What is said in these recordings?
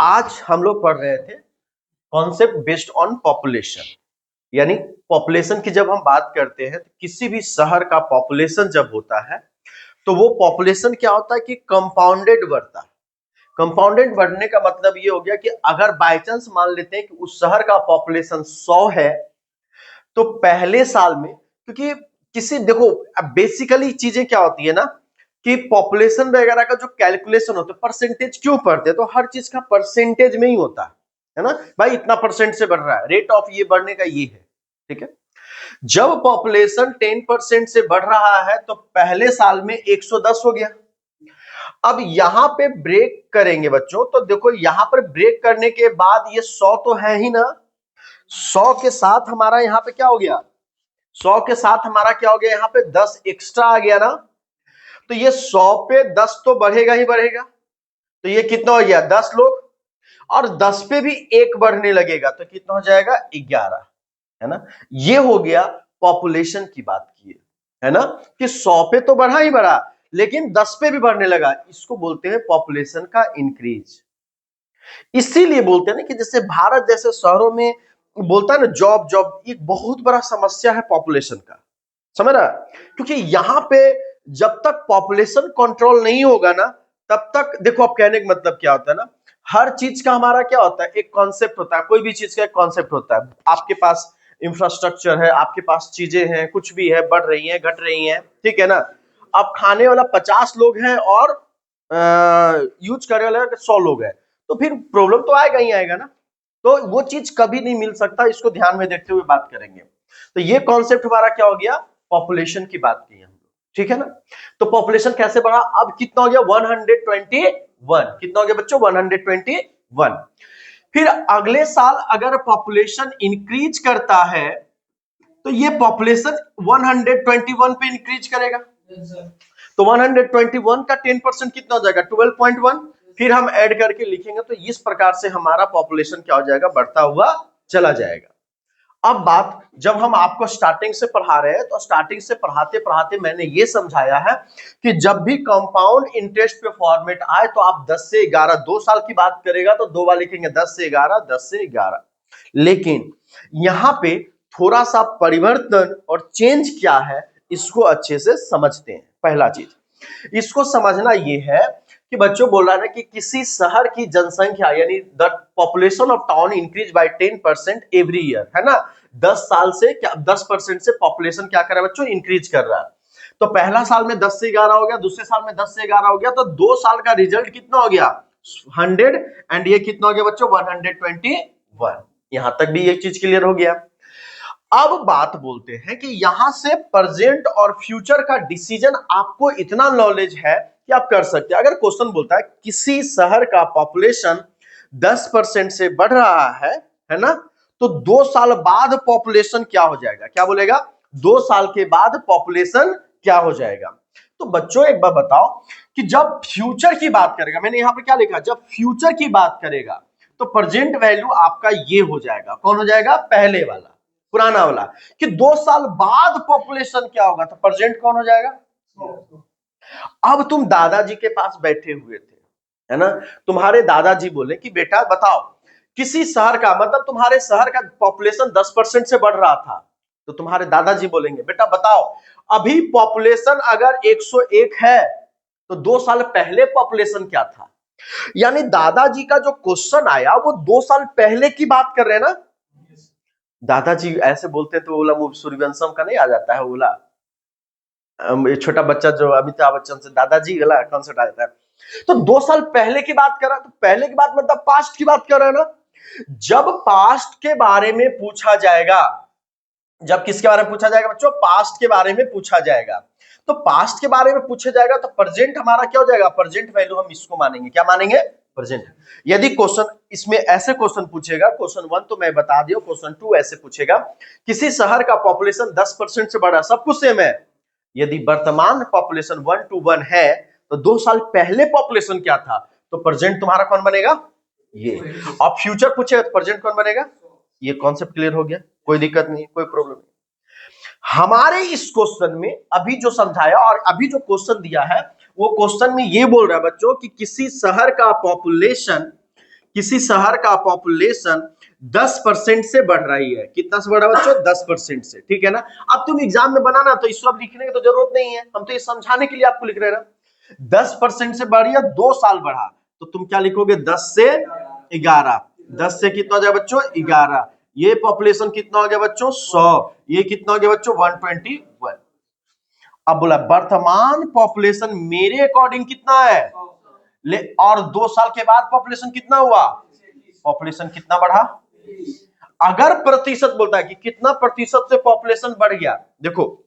आज हम लोग पढ़ रहे थे कॉन्सेप्ट बेस्ड ऑन पॉपुलेशन, यानी पॉपुलेशन की जब हम बात करते हैं तो किसी भी शहर का पॉपुलेशन जब होता है तो वो पॉपुलेशन क्या होता है कि कंपाउंडेड बढ़ता है। कंपाउंडेड बढ़ने का मतलब ये हो गया कि अगर बाय चांस मान लेते हैं कि उस शहर का पॉपुलेशन 100 है तो पहले साल में, क्योंकि किसी देखो बेसिकली चीजें क्या होती है ना कि पॉपुलेशन वगैरह का जो कैलकुलेशन होता है परसेंटेज क्यों पढ़ते हैं, तो हर चीज का परसेंटेज में ही होता है ना भाई, इतना परसेंट से बढ़ रहा है, रेट ऑफ ये बढ़ने का ये है, ठीक है। जब पॉपुलेशन 10% से बढ़ रहा है तो पहले साल में 110 हो गया। अब यहां पे ब्रेक करेंगे बच्चों, तो देखो यहां पर ब्रेक करने के बाद ये 100 तो है ही ना, 100 के साथ हमारा यहाँ पे क्या हो गया, 100 के साथ हमारा क्या हो गया, यहाँ पे 10 एक्स्ट्रा आ गया ना, तो ये 100 पे 10 तो बढ़ेगा ही बढ़ेगा, तो ये कितना हो गया 10 लोग, और 10 पे भी एक बढ़ने लगेगा तो कितना हो जाएगा 11, है ना। ये हो गया पॉपुलेशन की बात की है ना, कि 100 पे तो बढ़ा ही बढ़ा लेकिन 10 पे भी बढ़ने लगा, इसको बोलते हैं पॉपुलेशन का इंक्रीज। इसीलिए बोलते हैं ना कि जैसे भारत जैसे शहरों में बोलता है ना जॉब जॉब, एक बहुत बड़ा समस्या है पॉपुलेशन का, समझ रहा, क्योंकि यहां पे जब तक पॉपुलेशन कंट्रोल नहीं होगा ना तब तक, देखो अब कहने का मतलब क्या होता है ना, हर चीज का हमारा क्या होता है एक कॉन्सेप्ट होता है, कोई भी चीज का एक कॉन्सेप्ट होता है। आपके पास इंफ्रास्ट्रक्चर है, आपके पास चीजें हैं, कुछ भी है, बढ़ रही हैं घट रही हैं, ठीक है ना। अब खाने वाला 50 लोग हैं और यूज करने वाले 100 लोग हैं, तो फिर प्रॉब्लम तो आएगा ही आएगा ना, तो वो चीज कभी नहीं मिल सकता, इसको ध्यान में देखते हुए बात करेंगे। तो ये कॉन्सेप्ट हमारा क्या हो गया, पॉपुलेशन की बात की हम लोग, ठीक है ना। तो पॉपुलेशन कैसे बढ़ा, अब कितना हो गया 121, कितना हो गया बच्चों 121। फिर अगले साल अगर पॉपुलेशन इंक्रीज करता है तो ये पॉपुलेशन 121 पे इंक्रीज करेगा, तो 121 का 10% कितना हो जाएगा 12.1, फिर हम ऐड करके लिखेंगे तो इस प्रकार से हमारा पॉपुलेशन क्या हो जाएगा बढ़ता हुआ चला जाएगा। अब बात जब हम आपको स्टार्टिंग से पढ़ा रहे हैं तो स्टार्टिंग से पढ़ाते पढ़ाते मैंने ये समझाया है कि जब भी कंपाउंड इंटरेस्ट पे फॉर्मेट आए तो आप 10 से 11, 2 साल की बात करेगा तो 2 बार लिखेंगे 10 से 11, 10 से 11, लेकिन यहां पे थोड़ा सा परिवर्तन और चेंज क्या है इसको अच्छे से समझते हैं। पहला चीज इसको समझना ये है कि बच्चों बोल रहा है ना कि किसी शहर की जनसंख्या यानी the population of town increase by 10% every year, है ना। 10 साल से क्या 10% से पॉपुलेशन क्या कर रहा है बच्चों इंक्रीज कर रहा है। तो पहला साल में 10 से 11 हो गया, दूसरे साल में 10 से 11 हो गया, तो 2 साल का रिजल्ट कितना हो गया 100, एंड ये कितना हो गया बच्चों 121। यहां तक भी एक चीज क्लियर हो गया। अब बात बोलते हैं कि यहां से प्रेजेंट और फ्यूचर का डिसीजन आपको इतना नॉलेज है कि आप कर सकते हैं। अगर क्वेश्चन बोलता है किसी शहर का पॉपुलेशन 10% से बढ़ रहा है ना, तो 2 साल बाद पॉपुलेशन क्या हो जाएगा, क्या बोलेगा 2 साल के बाद पॉपुलेशन क्या हो जाएगा। तो बच्चों एक बार बताओ कि जब फ्यूचर की बात करेगा, मैंने यहां पर क्या लिखा, जब फ्यूचर की बात करेगा तो प्रेजेंट वैल्यू आपका ये हो जाएगा, कौन हो जाएगा पहले वाला पुराना वाला, कि 2 साल बाद पॉपुलेशन क्या होगा तो प्रेजेंट कौन हो जाएगा। अब तुम दादाजी के पास बैठे हुए थे, है ना, तुम्हारे दादाजी बोले कि बेटा बताओ किसी शहर का, मतलब तुम्हारे शहर का पॉपुलेशन 10% से बढ़ रहा था, तो तुम्हारे दादाजी बोलेंगे बेटा बताओ अभी पॉपुलेशन अगर 101 है तो 2 साल पहले पॉपुलेशन क्या था। यानी दादाजी का जो क्वेश्चन आया वो 2 साल पहले की बात कर रहे हैं ना। दादाजी ऐसे बोलते तो बोला मूवी सूर्यवंशम का नहीं आ जाता है, बोला ये छोटा बच्चा जो अमिताभ बच्चन से दादाजी वाला कॉन्सेप्ट आ जाता है। तो 2 साल पहले की बात कर रहा है, तो पहले की बात मतलब पास्ट की बात कर रहा है ना। जब पास्ट के बारे में पूछा जाएगा, जब किसके बारे में पूछा जाएगा बच्चों, पास्ट के बारे में पूछा जाएगा, तो पास्ट के बारे में पूछा जाएगा तो प्रेजेंट हमारा क्या हो जाएगा, प्रेजेंट वैल्यू हम इसको मानेंगे, क्या मानेंगे प्रेजेंट। यदि क्वेश्चन इसमें ऐसे क्वेश्चन पूछेगा, क्वेश्चन 1 तो मैं बता दिया, क्वेश्चन 2 ऐसे पूछेगा किसी शहर का पॉपुलेशन 10% से बढ़ा, सब कुछ सेम है, यदि वर्तमान पॉपुलेशन 1 to 1 है तो 2 साल पहले पॉपुलेशन क्या था, तो प्रेजेंट तुम्हारा कौन बनेगा ये। अब फ्यूचर पूछेगा तो प्रेजेंट कौन बनेगा, ये कॉन्सेप्ट क्लियर हो गया, कोई दिक्कत नहीं, कोई प्रॉब्लम नहीं। हमारे इस क्वेश्चन में अभी जो समझाया और अभी जो क्वेश्चन दिया है वो क्वेश्चन में ये बोल रहा है बच्चों कि किसी शहर का पॉपुलेशन किसी शहर का पॉपुलेशन 10% से बढ़ रही है, कितना से बढ़ रहा है बच्चों? 10% से, ठीक है ना। अब तुम एग्जाम में बनाना तो इस सब लिखने की तो जरूरत नहीं है, हम तो ये समझाने के लिए आपको लिख रहे हैं। 10% से बढ़ी है, 2 साल बढ़ा, तो तुम क्या लिखोगे? 10 से 11। 10 से कितना हो जाए बच्चों? 11। ये पॉपुलेशन कितना हो गया बच्चों? 100। ये कितना हो गया बच्चों? 121। अब बोला वर्तमान पॉपुलेशन मेरे अकॉर्डिंग कितना है, ले, और 2 साल के बाद पॉपुलेशन कितना हुआ? पॉपुलेशन कितना बढ़ा? अगर प्रतिशत बोलता है कि कितना प्रतिशत से पॉपुलेशन बढ़ गया, देखो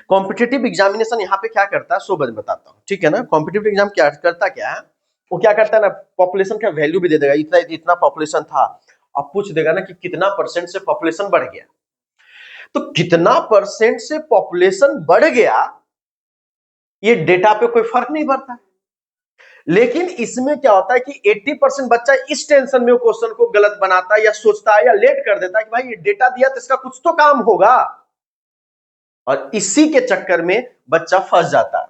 कॉम्पिटिटिव एग्जामिनेशन यहाँ पे क्या करता है, सो बताता हूँ, ठीक है ना। कॉम्पिटिटिव एग्जाम क्या करता, क्या है वो, क्या करता है ना, पॉपुलेशन का वैल्यू भी दे देगा, इतना इतना पॉपुलेशन था, अब पूछ देगा ना कि कितना परसेंट से पॉपुलेशन बढ़ गया। तो कितना परसेंट से पॉपुलेशन बढ़ गया, ये डेटा पे कोई फर्क नहीं पड़ता। लेकिन इसमें क्या होता है कि 80% बच्चा इस टेंशन में क्वेश्चन को गलत बनाता है या सोचता है या लेट कर देता है कि भाई ये डेटा दिया तो इसका कुछ तो काम होगा, और इसी के चक्कर में बच्चा फंस जाता है।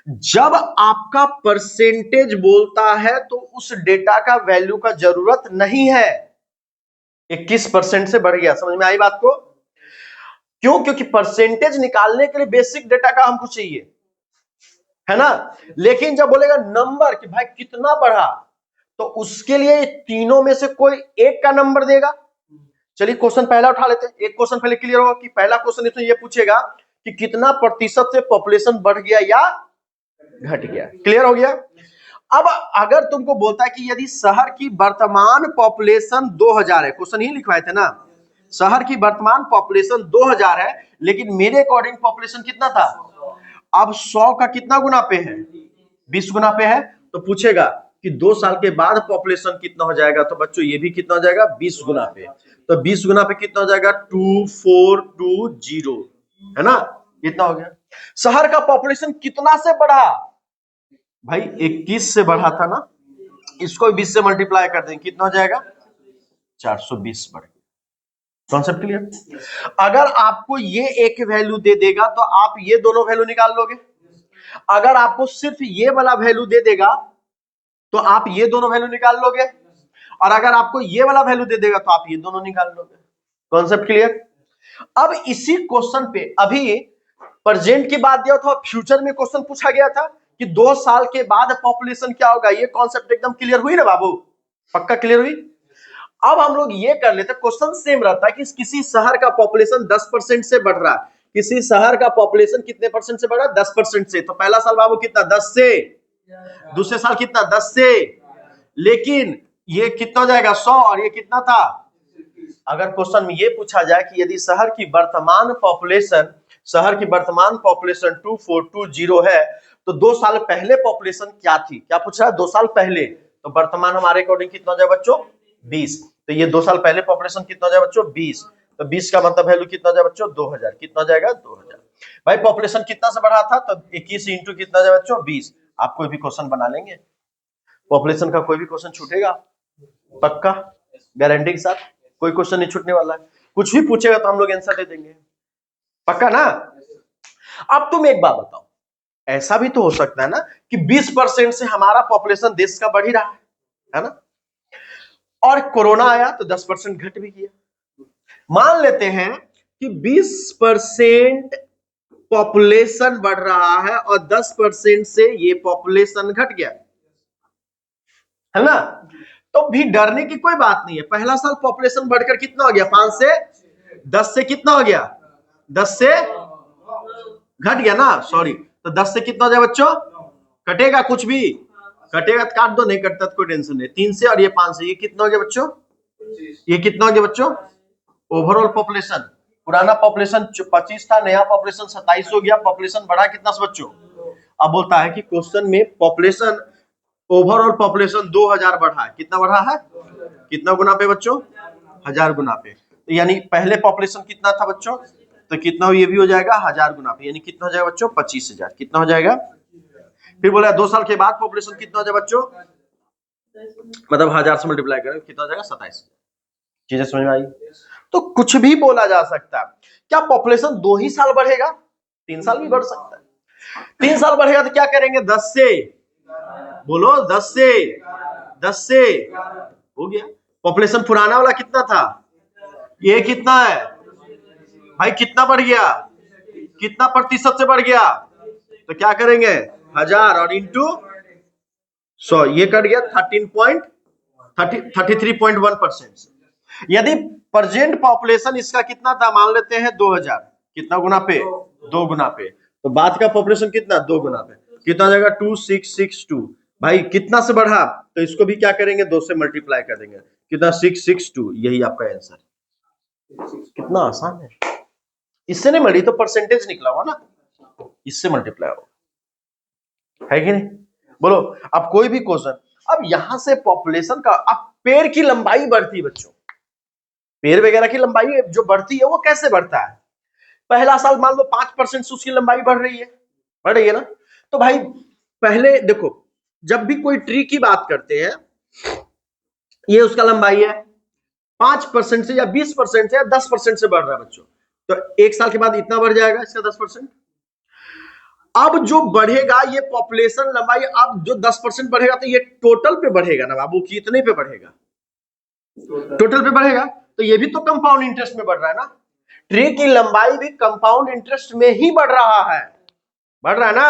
जब आपका परसेंटेज बोलता है तो उस डेटा का वैल्यू का जरूरत नहीं है। 21% से बढ़ गया, समझ में आई बात को? क्यों? क्योंकि परसेंटेज निकालने के लिए बेसिक डेटा का हमको चाहिए, है ना। लेकिन जब बोलेगा नंबर कि भाई कितना बढ़ा, तो उसके लिए तीनों में से कोई एक का नंबर देगा। चलिए क्वेश्चन पहला उठा लेते हैं, एक क्वेश्चन पहले क्लियर होगा कि पहला क्वेश्चन इसमें ये पूछेगा कि कितना प्रतिशत से पॉपुलेशन बढ़ गया या घट गया। क्लियर हो गया? अब अगर तुमको बोलता है कि यदि शहर की वर्तमान पॉपुलेशन 2000 है, क्वेश्चन ही लिखवाए थे ना, शहर की वर्तमान पॉपुलेशन 2000 है, लेकिन मेरे अकॉर्डिंग पॉपुलेशन कितना था? अब 100 का कितना गुना पे है? 20 गुना पे है, तो पूछेगा कि 2 साल के बाद पॉपुलेशन कितना हो जाएगा, तो बच्चों ये भी कितना हो जाएगा? 20 गुना पे। तो 20 गुना पे कितना हो जाएगा? 2420, है ना। कितना हो गया? शहर का पॉपुलेशन कितना से बढ़ा? भाई 21 से बढ़ा था ना, इसको 20 से मल्टीप्लाई कर देंगे, कितना हो जाएगा? 420 बढ़ गया। Concept clear? अगर आपको ये एक वैल्यू दे देगा तो आप ये दोनों वैल्यू निकाल लोगे। अगर आपको सिर्फ ये वाला वैल्यू दे देगा तो आप ये दोनों वैल्यू निकाल लोगे, और अगर आपको ये वाला वैल्यू दे देगा तो आप ये दोनों निकाल लोगे। Concept clear? अब इसी क्वेश्चन पे अभी प्रेजेंट की बात दिया था, फ्यूचर में क्वेश्चन पूछा गया था कि 2 साल के बाद पॉपुलेशन क्या होगा। ये कॉन्सेप्ट एकदम क्लियर हुई ना बाबू? पक्का क्लियर हुई? अब हम लोग ये कर लेते, क्वेश्चन सेम रहता है कि किसी शहर का पॉपुलेशन 10% से बढ़ रहा है, किसी शहर का पॉपुलेशन कितने परसेंट से बढ़ रहा है? 10% से। तो पहला साल बाबू कितना? 10 से। दूसरे साल कितना? 10 से। लेकिन ये कितना हो जाएगा? 100। और ये कितना था? अगर क्वेश्चन में ये पूछा जाए कि यदि शहर की वर्तमान पॉपुलेशन 2420 है, तो 2 साल पहले पॉपुलेशन क्या थी? क्या पूछ रहा है? 2 साल पहले। तो वर्तमान हमारे अकॉर्डिंग कितना हो जाए बच्चों? 20। तो ये 2 साल पहले पॉपुलेशन कितना हो जाए बच्चों? 20। तो 20 का मतलब वैल्यू कितना हो जाए बच्चों? 2000। कितना हो जाएगा? 2000। भाई पॉपुलेशन कितना से बढ़ा था? तो 21 इंटू कितना हो जाए बच्चों? 20। आप कोई भी क्वेश्चन बना लेंगे, पॉपुलेशन का कोई भी क्वेश्चन छूटेगा? पक्का गारंटी के साथ कोई क्वेश्चन नहीं छूटने वाला है। कुछ भी पूछेगा तो हम लोग आंसर दे देंगे, पक्का ना। अब तुम एक बात बताओ, ऐसा भी तो हो सकता है ना कि 20% से हमारा पॉपुलेशन देश का बढ़ ही रहा है ना, और कोरोना आया तो 10% घट भी गया। मान लेते हैं कि 20% पॉपुलेशन बढ़ रहा है और 10% से ये पॉपुलेशन घट गया, है ना। तो भी डरने की कोई बात नहीं है। पहला साल पॉपुलेशन बढ़कर कितना हो गया? 5 से 10 से कितना हो गया? 10 से घट गया ना, सॉरी। तो 10 से कितना हो जाए बच्चों? कटेगा? कुछ भी कटेगा तो काट दो, नहीं कटता तो कोई टेंशन नहीं। 3 से और ये 5 से, ये कितना हो गया बच्चों? ये कितना हो गया बच्चों? ओवरऑल पॉपुलेशन, पुराना पॉपुलेशन 25 था, नया पॉपुलेशन 27 हो गया। पॉपुलेशन बढ़ा कितना से बच्चों? अब बोलता है कि क्वेश्चन में पॉपुलेशन, ओवरऑल पॉपुलेशन 2000 बढ़ा है। कितना बढ़ा है? कितना गुना पे बच्चों? 1000 गुना पे। तो यानी पहले पॉपुलेशन कितना था बच्चों? तो कितना ये भी हो जाएगा 1000 गुना पे, यानी कितना हो जाएगा बच्चों? 25,000। कितना हो जाएगा? फिर बोला 2 साल के बाद पॉपुलेशन कितना हो जाएगा बच्चों? मतलब 1000 से मल्टीप्लाई करें कितना हो जाएगा? 27। चीजें समझ में आई? तो कुछ भी बोला जा सकता है। क्या पॉपुलेशन 2 ही साल बढ़ेगा? 3 साल भी बढ़ सकता है। 3 साल बढ़ेगा तो क्या करेंगे? 10 से, बोलो 10 से 10 से हो गया। पॉपुलेशन पुराना वाला कितना था, ये कितना है भाई, कितना बढ़ गया, कितना प्रतिशत से बढ़ गया, तो क्या करेंगे 1000 और इंटू 100, ये कट गया 33.1%। यदि प्रेजेंट पॉपुलेशन इसका कितना था, मान लेते हैं 2000, कितना गुना पे, 2 गुना पे, तो बाद का पॉपुलेशन कितना 2 गुना पे, कितना जाएगा 2662। भाई कितना से बढ़ा, तो इसको भी क्या करेंगे 2 से मल्टीप्लाई कर देंगे, कितना 662, यही आपका आंसर। कितना आसान है, इससे नहीं मरी तो परसेंटेज निकला हुआ ना, इससे मल्टीप्लाई होगा, है कि नहीं, बोलो। अब कोई भी क्वेश्चन, अब यहां से पॉपुलेशन का, अब पेड़ की लंबाई बढ़ती है बच्चों, पेड़ वगैरह की लंबाई जो बढ़ती है वो कैसे बढ़ता है, पहला साल मान लो 5% से उसकी लंबाई बढ़ रही है ना। तो भाई पहले देखो, जब भी कोई ट्री की बात करते हैं, ये उसका लंबाई है 5% से या 20% से या 10% से बढ़ रहा है बच्चों, तो एक साल के बाद इतना बढ़ जाएगा इसका 10%। अब जो बढ़ेगा ये पॉपुलेशन लंबाई, अब जो 10% बढ़ेगा तो ये टोटल पे बढ़ेगा ना बाबू, कितने पे बढ़ेगा, टोटल पे बढ़ेगा, तो ये भी तो कंपाउंड इंटरेस्ट में बढ़ रहा है ना, ट्री की लंबाई भी कंपाउंड इंटरेस्ट में ही बढ़ रहा है ना।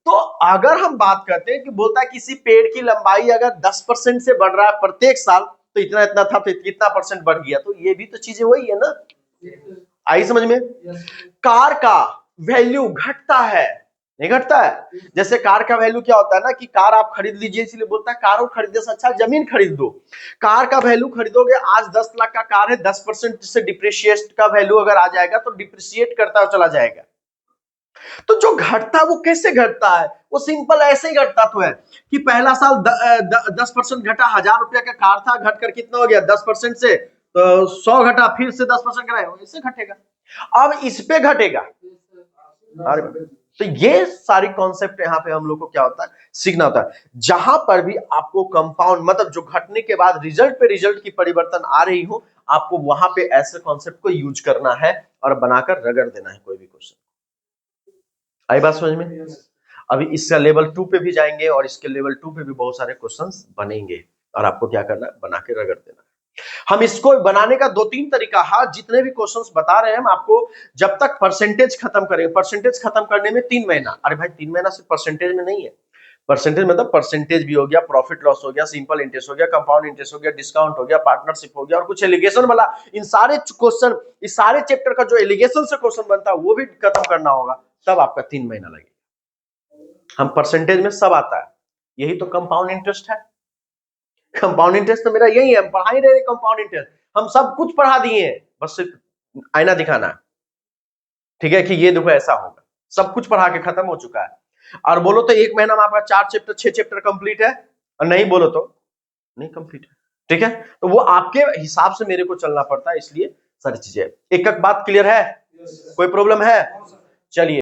तो अगर हम बात करते हैं कि बोलता है किसी पेड़ की लंबाई अगर 10% से बढ़ रहा है प्रत्येक साल, तो इतना इतना था तो कितना परसेंट बढ़ गया, तो ये भी तो चीजें वही है ना, आई समझ में। कार का वैल्यू घटता है, नहीं घटता है, जैसे कार का वैल्यू क्या होता है ना, कि कार आप खरीद लीजिए, इसलिए बोलता है कार खरीदने से अच्छा जमीन खरीद दो। कार का वैल्यू खरीदोगे, आज 10 लाख का कार है, 10% से डिप्रिशिएट का वैल्यू अगर आ जाएगा तो डिप्रिशिएट करता हुआ चला जाएगा। तो जो घटता है वो कैसे घटता है, वो सिंपल ऐसे ही घटता तो है कि पहला साल 10% घटा, 1000 रुपया का कार था, घटकर कितना हो गया 10% से, तो 100 घटा, फिर से 10% घटाया, ऐसे घटेगा। अब इस पे घटेगा, अरे तो ये सारी कॉन्सेप्ट यहाँ पे हम लोग को क्या होता है, सीखना होता है। जहां पर भी आपको कंपाउंड, मतलब जो घटने के बाद रिजल्ट पे रिजल्ट की परिवर्तन आ रही हो, आपको वहां पे ऐसे कॉन्सेप्ट को यूज करना है और बनाकर रगड़ देना है कोई भी क्वेश्चन। आई बात समझ में। अभी इसका लेवल 2 पे भी जाएंगे और इसके लेवल 2 पे भी बहुत सारे क्वेश्चंस बनेंगे और आपको क्या करना है, बना के रगड़ देना है। हम इसको बनाने का 2-3 तरीका है, जितने भी क्वेश्चंस बता रहे हैं हम आपको, जब तक परसेंटेज खत्म करेंगे, परसेंटेज खत्म करने में 3 महीना, अरे भाई 3 महीना सिर्फ परसेंटेज में नहीं है, परसेंटेज मतलब परसेंटेज भी हो गया, प्रॉफिट लॉस हो गया, सिंपल इंटरेस्ट हो गया, कंपाउंड इंटरेस्ट हो गया, डिस्काउंट हो गया, पार्टनरशिप हो गया, और कुछ एलिगेशन वाला, इन सारे क्वेश्चन, इस सारे चैप्टर का जो एलिगेशन से क्वेश्चन बनता है वो भी खत्म करना होगा, तब आपका 3 महीना लगेगा। हम परसेंटेज में सब आता है, यही तो कंपाउंड इंटरेस्ट है। कंपाउंड इंटरेस्ट तो मेरा यही है, हम पढ़ा ही रहे कंपाउंड इंटरेस्ट, हम सब कुछ पढ़ा दिए हैं, बस सिर्फ आईना दिखाना है, ठीक है, कि ये देखो ऐसा होगा, सब कुछ पढ़ा के खत्म हो चुका है। और बोलो तो 1 महीना में आपका 4 चैप्टर 6 चैप्टर कंप्लीट है, और नहीं बोलो तो नहीं कंप्लीट है, ठीक है। तो वो आपके हिसाब से मेरे को चलना पड़ता है, इसलिए सारी चीजें। एक बात क्लियर है, कोई प्रॉब्लम है, चलिए।